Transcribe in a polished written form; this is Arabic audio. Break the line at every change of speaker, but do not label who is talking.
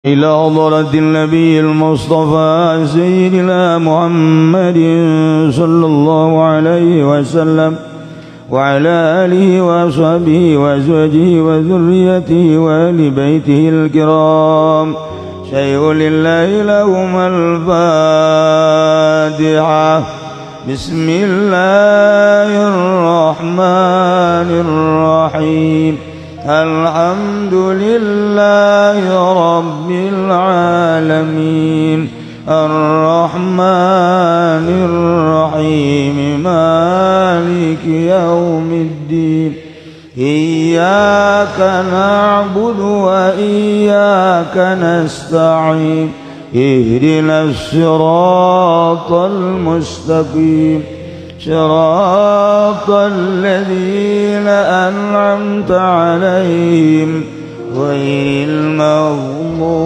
إلى حضرة النبي المصطفى سيدنا محمد صلى الله عليه وسلم وعلى آله وأصحابه وأزواجه وذريته وآل بيته الكرام شيء لله لهم الفاتحة. بسم الله الرحمن الرحيم. الحمد لله رب العالمين الرحمن الرحيم مالك يوم الدين إياك نعبد وإياك نستعين اهدنا الصراط المستقيم صراط الذين أنعمت عليهم غير المغضوب